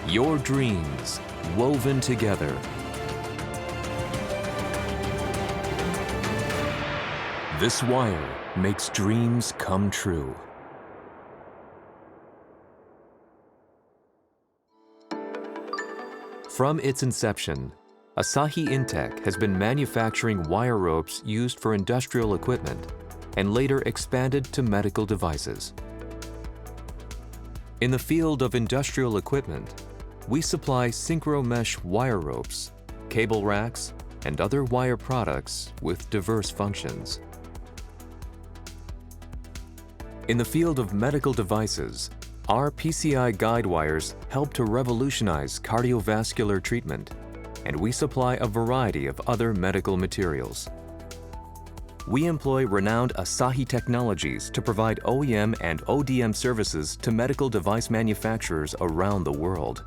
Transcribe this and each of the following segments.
Your dreams woven together. This wire makes dreams come true. From its inception, Asahi Intech has been manufacturing wire ropes used for industrial equipment and later expanded to medical devices. In the field of industrial equipment, we supply synchro mesh wire ropes, cable racks, and other wire products with diverse functions. In the field of medical devices, our PCI guide wires help to revolutionize cardiovascular treatment, and we supply a variety of other medical materials. We employ renowned ASAHI technologies to provide OEM and ODM services to medical device manufacturers around the world.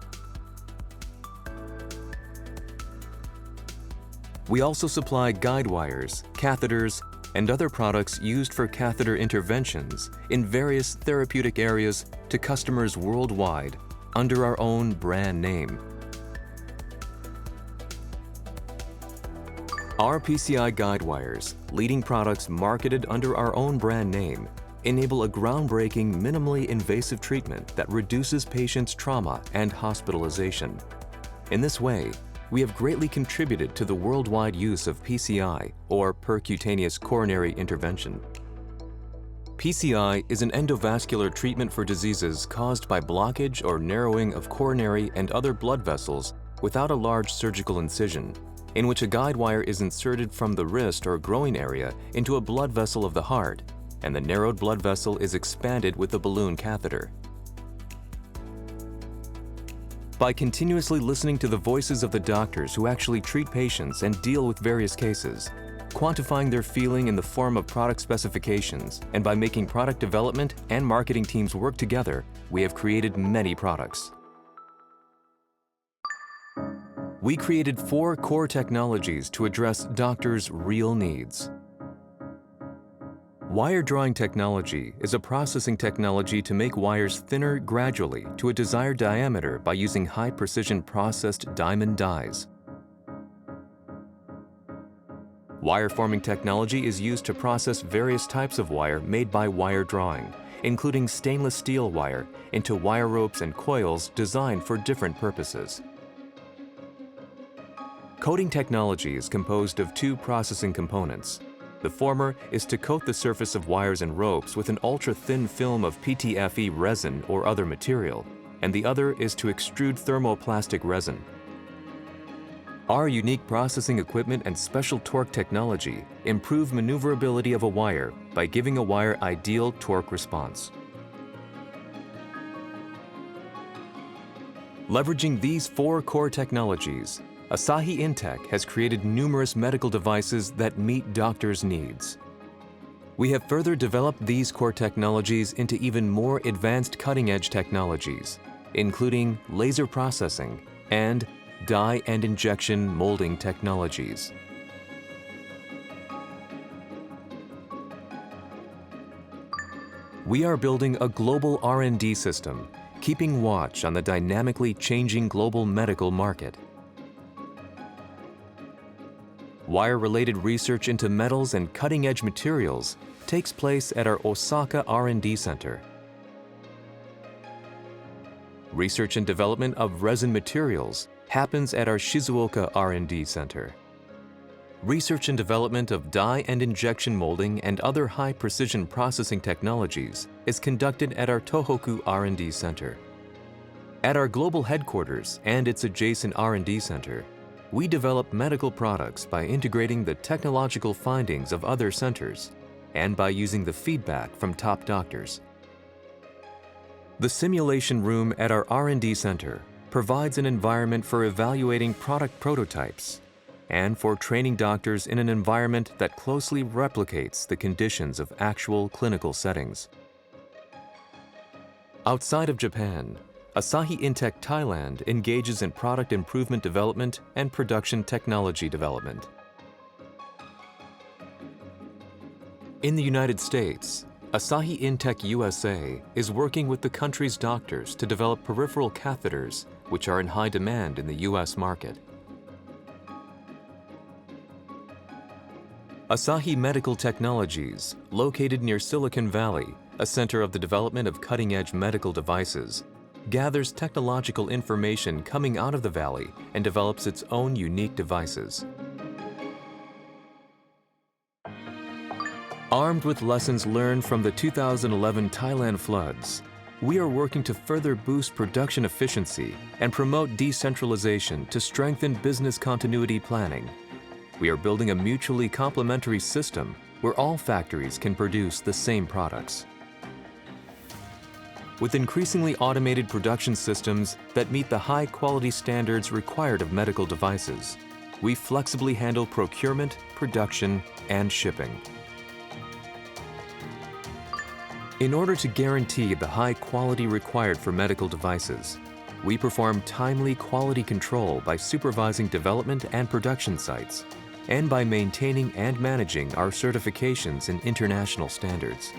We also supply guide wires, catheters, and other products used for catheter interventions in various therapeutic areas to customers worldwide under our own brand name. Our PCI guide wires, leading products marketed under our own brand name, enable a groundbreaking, minimally invasive treatment that reduces patients' trauma and hospitalization. In this way, we have greatly contributed to the worldwide use of PCI, or percutaneous coronary intervention. PCI is an endovascular treatment for diseases caused by blockage or narrowing of coronary and other blood vessels without a large surgical incision, in which a guide wire is inserted from the wrist or groin area into a blood vessel of the heart, and the narrowed blood vessel is expanded with a balloon catheter. By continuously listening to the voices of the doctors who actually treat patients and deal with various cases, quantifying their feeling in the form of product specifications, and by making product development and marketing teams work together, we have created many products. We created 4 core technologies to address doctors' real needs. Wire drawing technology is a processing technology to make wires thinner gradually to a desired diameter by using high-precision processed diamond dies. Wire forming technology is used to process various types of wire made by wire drawing, including stainless steel wire, into wire ropes and coils designed for different purposes. Coating technology is composed of 2 processing components. The former is to coat the surface of wires and ropes with an ultra-thin film of PTFE resin or other material, and the other is to extrude thermoplastic resin. Our unique processing equipment and special torque technology improve maneuverability of a wire by giving a wire ideal torque response. Leveraging these 4 core technologies, Asahi Intech has created numerous medical devices that meet doctors' needs. We have further developed these core technologies into even more advanced cutting-edge technologies, including laser processing and dye and injection molding technologies. We are building a global R&D system, keeping watch on the dynamically changing global medical market. Wire-related research into metals and cutting-edge materials takes place at our Osaka R&D Center. Research and development of resin materials happens at our Shizuoka R&D Center. Research and development of dye and injection molding and other high-precision processing technologies is conducted at our Tohoku R&D Center. At our global headquarters and its adjacent R&D Center, we develop medical products by integrating the technological findings of other centers and by using the feedback from top doctors. The simulation room at our R&D Center provides an environment for evaluating product prototypes and for training doctors in an environment that closely replicates the conditions of actual clinical settings. Outside of Japan, Asahi Intech Thailand engages in product improvement development and production technology development. In the United States, Asahi Intech USA is working with the country's doctors to develop peripheral catheters which are in high demand in the US market. ASAHI Medical Technologies, located near Silicon Valley, a center of the development of cutting-edge medical devices, gathers technological information coming out of the valley and develops its own unique devices. Armed with lessons learned from the 2011 Thailand floods, we are working to further boost production efficiency and promote decentralization to strengthen business continuity planning. We are building a mutually complementary system where all factories can produce the same products. With increasingly automated production systems that meet the high-quality standards required of medical devices, we flexibly handle procurement, production, and shipping. In order to guarantee the high quality required for medical devices, we perform timely quality control by supervising development and production sites, and by maintaining and managing our certifications in international standards.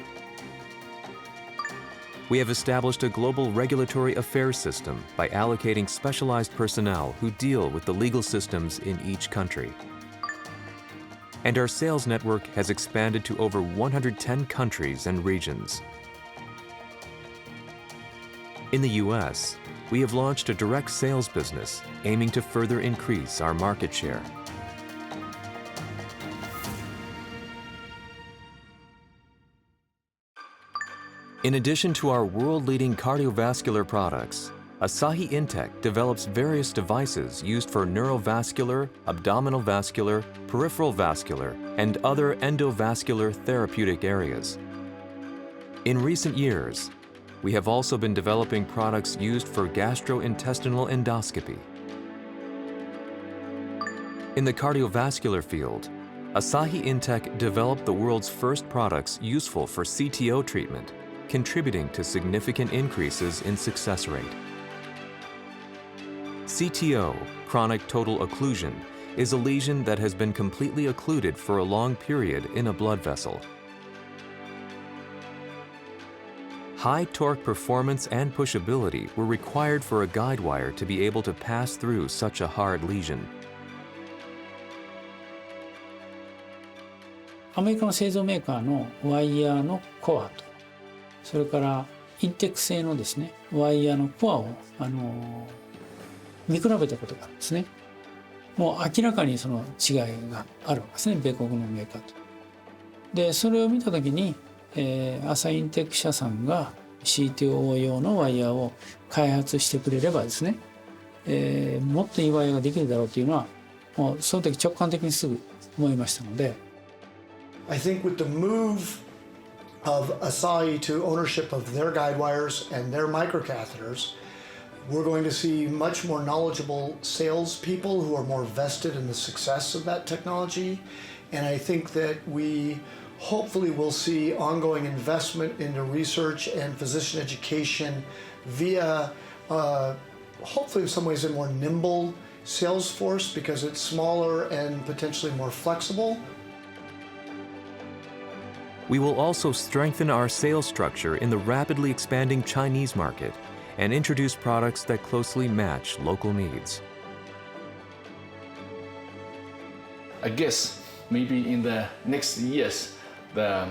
We have established a global regulatory affairs system by allocating specialized personnel who deal with the legal systems in each country. And our sales network has expanded to over 110 countries and regions. In the US, we have launched a direct sales business aiming to further increase our market share. In addition to our world-leading cardiovascular products, ASAHI Intech develops various devices used for neurovascular, abdominal vascular, peripheral vascular, and other endovascular therapeutic areas. In recent years, we have also been developing products used for gastrointestinal endoscopy. In the cardiovascular field, ASAHI Intech developed the world's first products useful for CTO treatment, contributing to significant increases in success rate. CTO, chronic total occlusion, is a lesion that has been completely occluded for a long period in a blood vessel. High torque performance and pushability were required for a guide wire to be able to pass through such a hard lesion. アメリカの製造メーカーのワイヤーのコアと、それからインテック製のですね、ワイヤーのコアを見比べたことがあるんですね。もう明らかにその違いがあるわけですね、米国のメーカーと。で、それを見たときに、アサインテック社さんが CTO 用のワイヤーを開発してくれればですね、もっといいワイヤーができるだろうというのは、もうその時直感的にすぐ思いましたので。I think with the move of ASAHI to ownership of their guide wires and their microcatheters, we're going to see much more knowledgeable salespeople who are more vested in the success of that technology. And I think that we hopefully will see ongoing investment into research and physician education via, hopefully in some ways, a more nimble sales force because it's smaller and potentially more flexible. We will also strengthen our sales structure in the rapidly expanding Chinese market and introduce products that closely match local needs. I guess maybe in the next years, the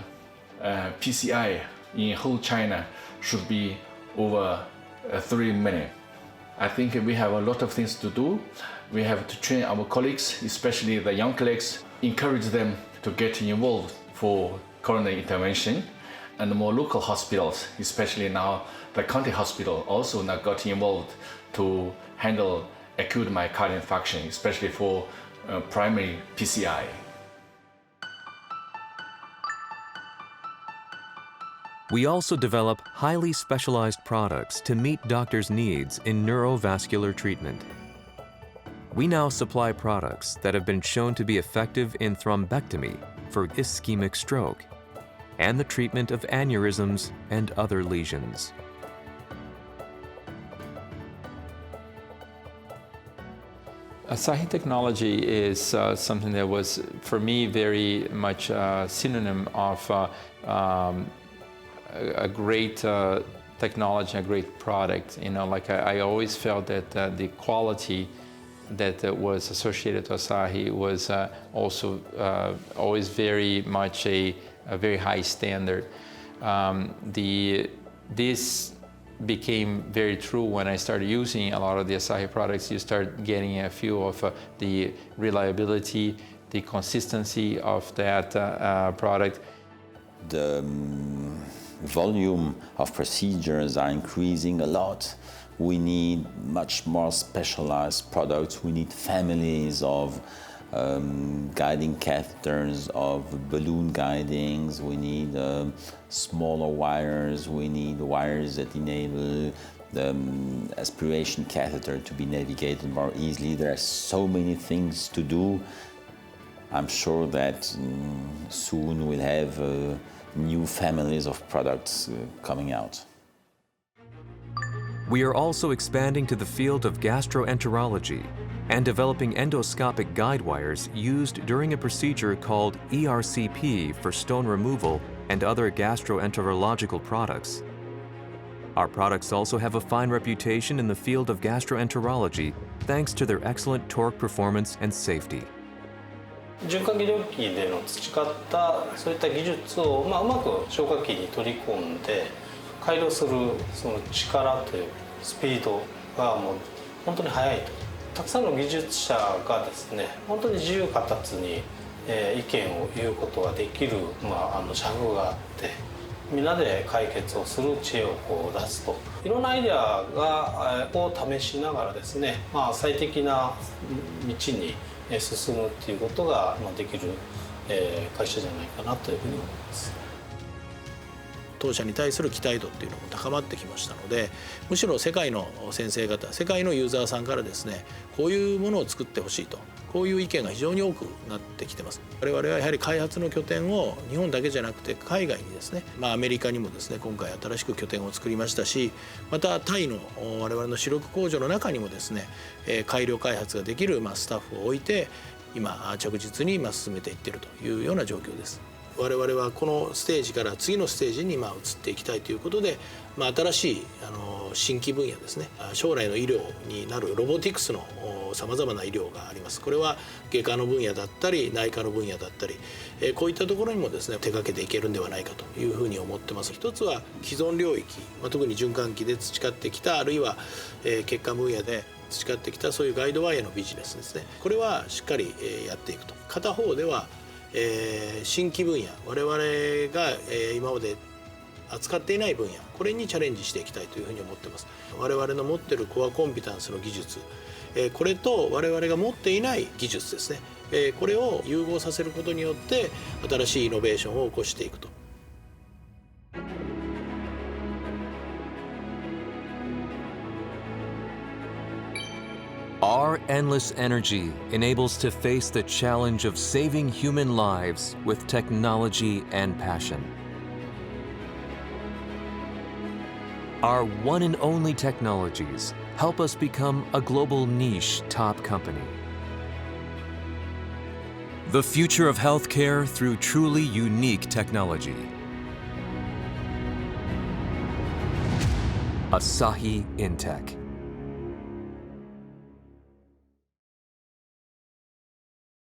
PCI in whole China should be over 3 million. I think we have a lot of things to do. We have to train our colleagues, especially the young colleagues, encourage them to get involved for coronary intervention, and the more local hospitals, especially now the county hospital, also now got involved to handle acute myocardial infarction, especially for primary PCI. We also develop highly specialized products to meet doctors' needs in neurovascular treatment. We now supply products that have been shown to be effective in thrombectomy for ischemic stroke and the treatment of aneurysms and other lesions. ASAHI technology is something that was, for me, very much a synonym of a great technology, a great product. You know, like I always felt that the quality that was associated to Asahi was also always very much a very high standard. This became very true when I started using a lot of the Asahi products. You start getting a feel of the reliability, the consistency of that product. The volume of procedures are increasing a lot. We need much more specialized products. We need families of guiding catheters, of balloon guidings. We need smaller wires. We need wires that enable the aspiration catheter to be navigated more easily. There are so many things to do. I'm sure that soon we'll have new families of products coming out. We are also expanding to the field of gastroenterology and developing endoscopic guide wires used during a procedure called ERCP for stone removal and other gastroenterological products. Our products also have a fine reputation in the field of gastroenterology thanks to their excellent torque performance and safety. 循環器領域での培ったそういった技術を、うまく消化器に取り込んで改良するその力というスピードがもう本当に速いと。たくさんの技術者がですね、本当に自由闊達に意見を言うことができる社風があって、みんなで解決をする知恵を出すと。いろんなアイデアを試しながらですね、最適な道に進むっていうことができる会社じゃないかなというふうに思います。当社に対する期待度っていうのも高まってきましたので、むしろ世界の先生方、世界のユーザーさんからですね、こういうものを作ってほしいと、こういう意見が非常に多くなってきてます。我々はやはり開発の拠点を日本だけじゃなくて海外にですね、アメリカにもですね、今回新しく拠点を作りましたし、またタイの我々の主力工場の中にもですね、改良開発ができるスタッフを置いて今着実に進めていっているというような状況です。我々はこのステージから次のステージに移っていきたいということで、新しい新規分野ですね、将来の医療になるロボティクスのさまざまな医療があります。これは外科の分野だったり内科の分野だったり、こういったところにもですね手掛けていけるんではないかというふうに思ってます。一つは既存領域、特に循環器で培ってきた、あるいは血管分野で培ってきたそういうガイドワイヤーのビジネスですね、これはしっかりやっていくと。片方では新規分野、我々が今まで扱っていない分野、これにチャレンジしていきたいというふうに思っています。我々の持っているコアコンピタンスの技術、これと我々が持っていない技術ですね、これを融合させることによって新しいイノベーションを起こしていくと。Our endless energy enables to face the challenge of saving human lives with technology and passion. Our one and only technologies help us become a global niche top company. The future of healthcare through truly unique technology. Asahi Intech.